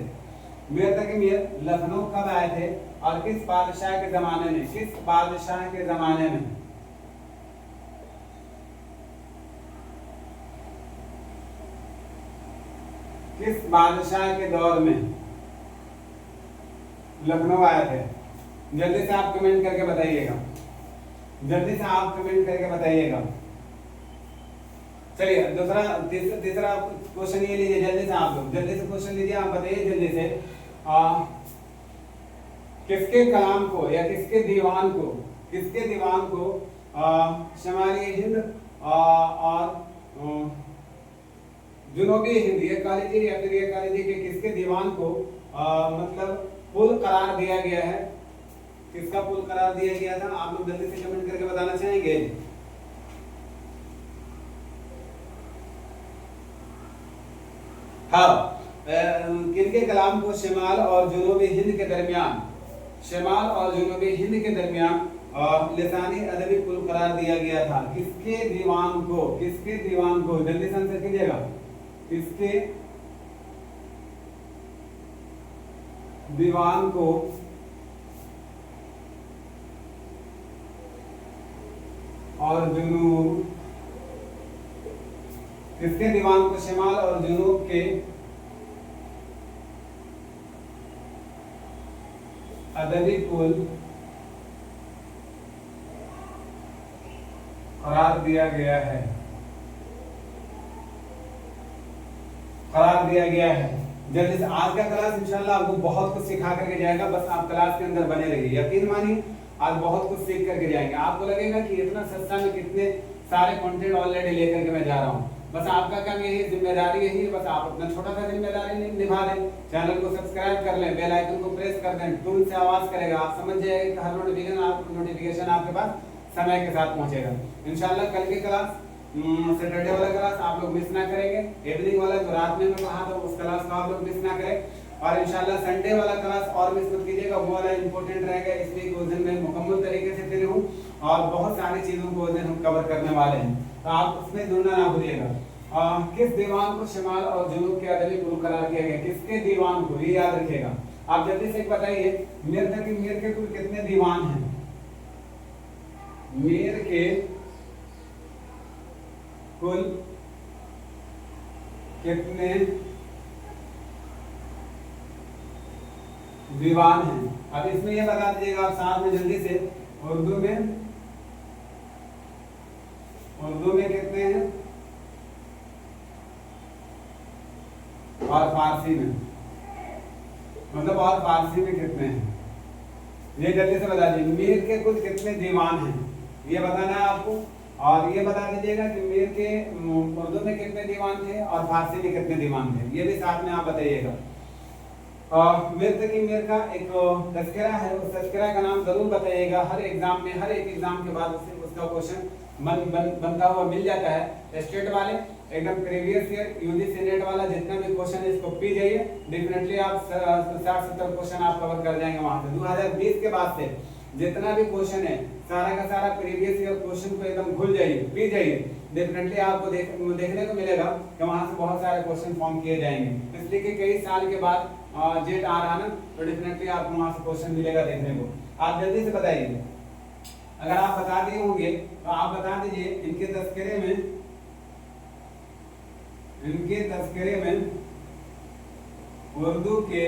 मीर तकी मीर लखनऊ कब आए थे और किस बादशाह के जमाने में, किस बादशाह के जमाने में? किस बादशाह के दौर में लखनऊ आए थे? जल्दी से आप कमेंट करके बताइएगा, जल्दी से आप कमेंट करके बताइएगा। चलिए तीसरा क्वेश्चन ये लीजिए, जल्दी से आप लोग जल्दी से क्वेश्चन लीजिए, आप बताइए जल्दी से। किसके कलाम को या किसके दीवान को शमाली हिंद और जुनूबी हिंद, ये कालिजी या फिर ये कालिजी के किसके दीवान को मतलब पुल करार दिया गया है? किसका पुल करार दिया गया था? आप लोग जल्दी से कमेंट करके बताना चाहेंगे। हाँ, किनके कलाम को शिमाल और जनूबी हिंद के दरमियान, शिमाल और जनूबी हिंद के दरमियान लिसानी अदबी पुल करार दिया गया था? किसके दीवान को, किसके दीवान को, जल्दी से आंसर कीजिएगा, किसके दीवान को और जुनूब, किसके दीवान को शिमाल और जुनूब के अदबी पुल करार दिया गया है, करार दिया गया है? जल्दी से, आज का क्लास इंशाल्लाह आपको बहुत कुछ सिखा करके जाएगा, बस आप क्लास के अंदर बने रहिए, यकीन मानिए आज बहुत कुछ सीख करके जाएंगे। आपको लगेगा कि इतना सस्ता में कितने सारे कंटेंट ऑलरेडी लेकर के मैं जा रहा हूँ, बस आपका काम यही जिम्मेदारी यही है, बस आप अपना छोटा सा जिम्मेदारी निभा दें, चैनल को सब्सक्राइब कर लें, बेल आइकन को प्रेस कर दें, टूल से आवाज करेगा, आप समझ जाएंगे कि हर नोटिफिकेशन आपके पास समय के साथ पहुंचेगा। इंशाल्लाह कल की क्लास, सैटरडे वाला क्लास आप लोग मिस ना करेंगे, इवनिंग वाला जो रात में मैं कहा था उस क्लास को आप लोग मिस ना करें, और इंशाल्लाह संडे वाला क्लास और मिस मत कीजिएगा, वो वाला इंपॉर्टेंट रहेगा, इसलिए उस दिन मैं मुकम्मल तरीके से दे हूँ और बहुत सारी चीजों को उस दिन हम कवर करने वाले हैं, तो आप उसमें जुड़ना ना भूलिएगा। किस दीवान को शिमाल और जुनूब के अदबी पुल करार किया गया? किसके दीवान को, ये याद रखिएगा। आप जल्दी से बताइए, मीर के कुल कितने दीवान हैं? मीर के कुल कितने दीवान हैं? अब इसमें ये बता दीजिएगा आप साथ में जल्दी से, उर्दू में कितने हैं और फारसी में, मतलब और फारसी में कितने हैं, ये जल्दी से बता दीजिए। मीर के कुल कितने दीवान हैं ये बताना है आपको, और ये बता दीजिएगा कि मीर के उर्दू में कितने दीवान थे और फारसी में कितने दीवान थे, ये भी साथ में आप बताइएगा। मीर का एक तज़किरा है, उस तज़किरा का नाम जरूर बताइएगा, हर एग्जाम में, हर एक एग्जाम के बाद उसका क्वेश्चन बनता हुआ मिल जाता है। स्टेट वाले एकदम प्रीवियस ईयर यूजीसी नेट वाला जितना भी क्वेश्चन है इसको पी जाइए, डेफिनेटली आप 60-70 क्वेश्चन आप कवर कर जाएंगे वहां से। 2020 के बाद से जितना भी क्वेश्चन है सारा का सारा प्रीवियस ईयर क्वेश्चन को एकदम भूल जाइए, पी जाइए, डेफिनेटली आपको देखने को मिलेगा कि वहां से बहुत सारे क्वेश्चन फॉर्म किए जाएंगे, इसलिए कि कई साल के बाद जेट आ रहा ना, तो डेफिनेटली आपको वहां से क्वेश्चन मिलेगा देखने को। आप जल्दी से बताइए, अगर आप बता दिए होंगे तो आप बता दीजिए इनके तज़किरे में उर्दू के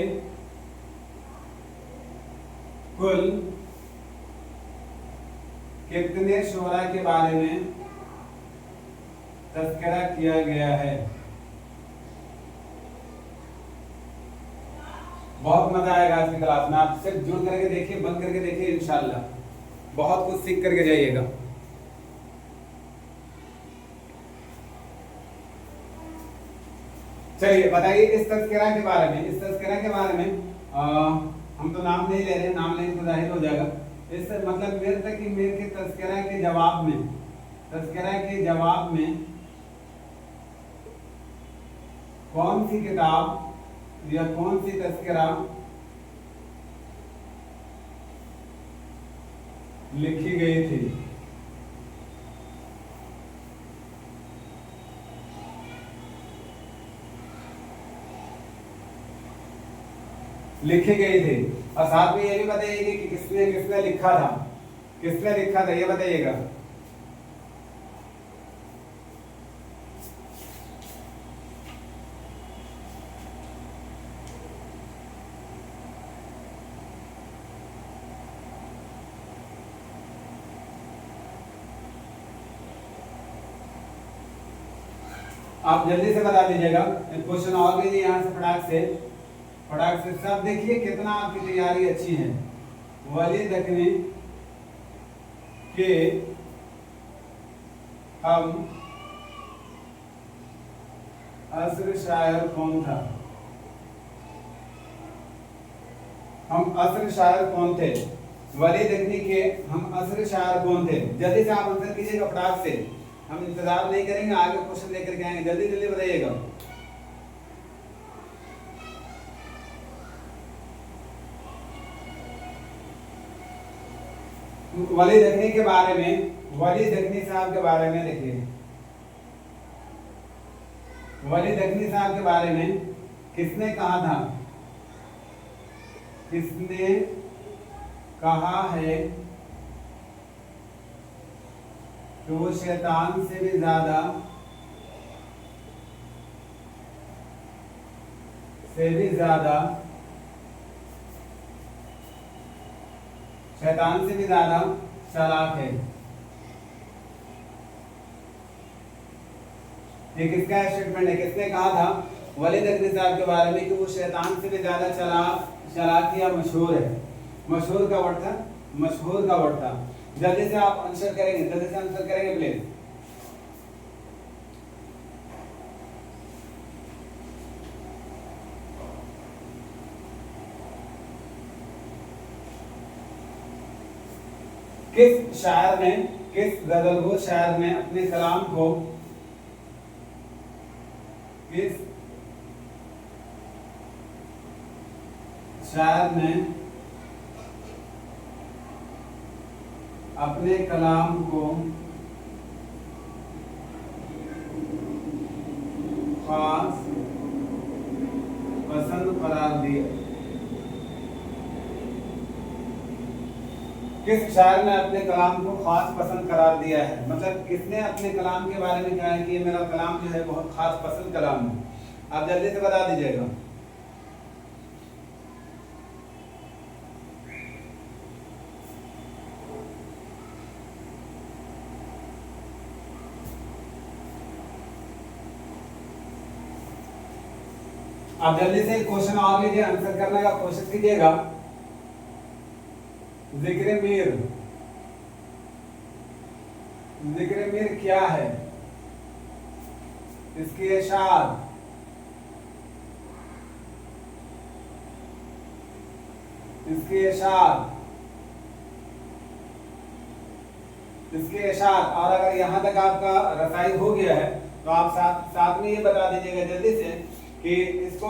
कुल कितने शोरा के बारे में तज़किरा किया गया है? बहुत मजा आएगा आज की क्लास में, आप सिर्फ जुड़ करके देखिए, बंद करके देखिए, इंशाल्लाह बहुत कुछ सीख करके जाइएगा। चलिए बताइए इस तज़किरा के बारे में, इस तज़किरा के बारे में हम तो नाम नहीं ले रहे, नाम लेने तो जाहिर हो जाएगा। इस मतलब मीर के तज़किरा के जवाब में कौन सी किताब या कौन सी तज़किरा लिखी गई थी? लिखी गई थी, और साथ में ये भी बताइएगा कि किसने लिखा था, किसने लिखा था ये बताइएगा। आप जल्दी से बता दीजिएगा, क्वेश्चन और भी यहाँ से फटाक से सब देखिए कितना आपकी तैयारी अच्छी है। वली दखनी के हम असर शायर कौन था? हम असर शायर कौन थे? वली दखनी के हम असर शायर कौन थे? जल्दी से आप आंसर कीजिएगा फटाक से, हम इंतजार नहीं करेंगे, आगे क्वेश्चन लेकर के आएंगे, जल्दी जल्दी बताइएगा। वली दखनी के बारे में, वली दखनी साहब के बारे में देखिए, वली दखनी साहब के बारे में किसने कहा था, किसने कहा है कि वो शैतान से भी ज्यादा शैतान से भी ज्यादा चालाक है। ये किसका स्टेटमेंट है, किसने कहा था वलीद अख्तर साहब के बारे में कि वो शैतान से भी ज्यादा चालाक या मशहूर है। मशहूर का वर्ड था, मशहूर का वर्ड था। जल्दी से आप आंसर करेंगे, जल्दी से आंसर करेंगे प्लीज। किस शायर ने, किस गजलगो शायर ने अपने कलाम को, किस शायर ने अपने कलाम को खास पसंद करार दिया, किस शायर ने अपने कलाम को खास पसंद करार दिया है, मतलब किसने अपने कलाम के बारे में कहा है कि ये मेरा कलाम जो है बहुत खास पसंद कलाम है। आप जल्दी से बता दीजिएगा। आप जल्दी से क्वेश्चन और लीजिए, आंसर करने का कोशिश कीजिएगा। जिक्र मीर, जिक्र मीर क्या है, इसकी इशार, इसकी इशार, इसके इशार। और अगर यहां तक आपका रसाई हो गया है तो आप साथ में ये बता दीजिएगा जल्दी से कि इसको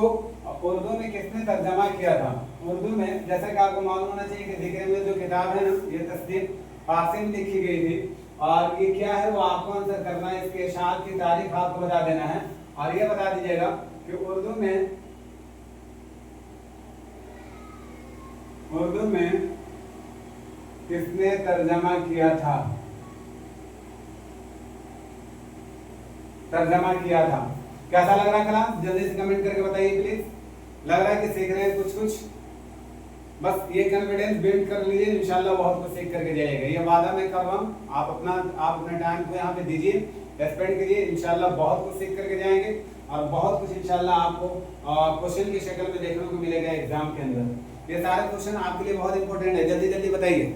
उर्दू में किसने तर्जमा किया था। उर्दू में जैसा कि आपको मालूम होना चाहिए कि जिक्र में जो किताब है ना, ये तस्दीक फारसी में लिखी गई थी। और ये क्या है वो आपको आंसर करना है, इसके इशार की तारीख आपको बता देना है। और ये बता दीजिएगा कि उर्दू में किसने तर्जमा किया था, तर्जमा किया था। कैसा लग रहा है क्लास, जल्दी से कमेंट करके बताइए प्लीज। लग रहा है कि सीख रहे हैं कुछ, बस ये कॉन्फिडेंस बिल्ड कर लीजिए, इंशाल्लाह बहुत कुछ सीख करके जाइएगा। ये वादा मैं कर रहा हूँ, आप अपने टाइम को यहाँ पे दीजिए, स्पेंड कीजिए, इंशाल्लाह बहुत कुछ सीख करके जाएंगे। और बहुत कुछ इंशाल्लाह आपको क्वेश्चन की शक्ल में देखने को मिलेगा एग्जाम के अंदर। ये सारे क्वेश्चन आपके लिए बहुत इंपॉर्टेंट है, जल्दी जल्दी बताइए,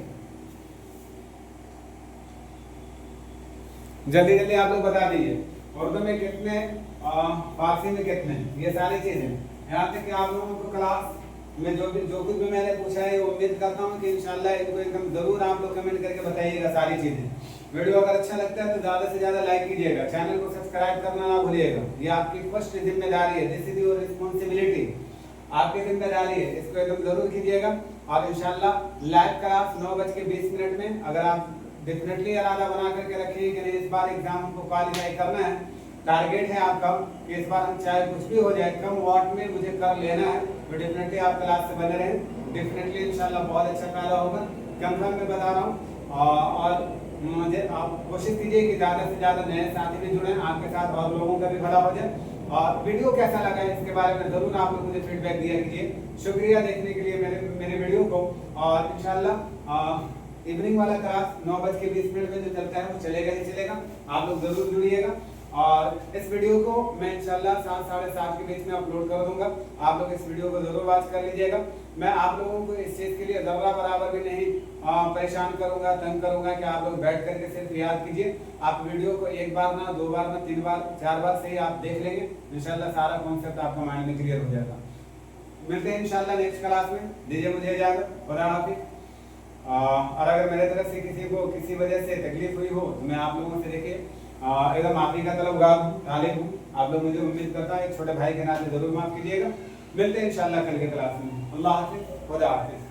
जल्दी जल्दी आप लोग बता दीजिए। उर्दू में कितने, फारसी में कितने, ये सारी चीजें। यहाँ तक कि आप लोगों को क्लास में जो कुछ भी मैंने पूछा है, उम्मीद करता हूँ कि इंशाल्लाह इनको एकदम जरूर आप लोग कमेंट करके बताइएगा सारी चीजें। वीडियो अगर अच्छा लगता है तो ज्यादा से ज्यादा लाइक कीजिएगा, चैनल को सब्सक्राइब करना ना भूलिएगा। ये आपकी फर्स्ट जिम्मेदारी है, दिस इज योर रिस्पॉन्सिबिलिटी, आपकी जिम्मेदारी है, इसको एकदम जरूर कीजिएगा। और इंशाल्लाह लाइव क्लास 9:20 में, अगर आप डेफिनेटली इरादा बना करके रखिए कि इस बार एग्जाम हमको क्वालिफाई करना है, टारगेट है आपका कि इस बार हम चाहे कुछ भी हो जाए कम वॉट में मुझे कर लेना है, तो डेफिनेटली आप क्लास से बने रहें, डेफिनेटली इंशाल्लाह बहुत अच्छा फायदा होगा, कंफर्म मैं बता रहा हूँ। और मुझे आप कोशिश कीजिए कि ज़्यादा से ज़्यादा नए साथी भी जुड़ें आपके साथ और लोगों का भी भला हो जाए। और वीडियो कैसा लगा इसके बारे में जरूर आप लोग मुझे फीडबैक दिया कीजिए। शुक्रिया देखने के लिए मेरे वीडियो को। और इंशाल्लाह इवनिंग वाला क्लास 9:20 में जो चलता है वो चलेगा ही चलेगा, आप लोग जरूर जुड़िएगा। और इस वीडियो को मैं इंशाल्लाह 7 साढ़े 7 के बीच में अपलोड कर दूंगा, आप लोग इस वीडियो को जरूर वॉच कर लीजिएगा। मैं आप लोगों को इस चीज़ के लिए जर्रा बराबर भी नहीं परेशान करूंगा, तंग करूंगा कि आप लोग बैठ करके सिर्फ याद कीजिए। आप वीडियो को एक बार ना, 2 बार ना, 3 बार, 4 बार से ही आप देख लेंगे, इंशाल्लाह सारा कॉन्सेप्ट आपका माइंड में क्लियर हो जाएगा। मिलते हैं इंशाल्लाह नेक्स्ट क्लास में, दीजिए मुझे इजाजत, खुदा हाफिज़। और अगर मेरे तरफ से किसी को किसी वजह से तकलीफ हुई हो तो मैं आप लोगों से देखिए एकदम माफी का तलबगार हूँ, तालिब हूँ। आप लोग मुझे उम्मीद करता है एक छोटे भाई के नाते जरूर माफ कीजिएगा। मिलते हैं इंशाल्लाह कल के क्लास में। अल्लाह हाफिज़, खुदा हाफिज़।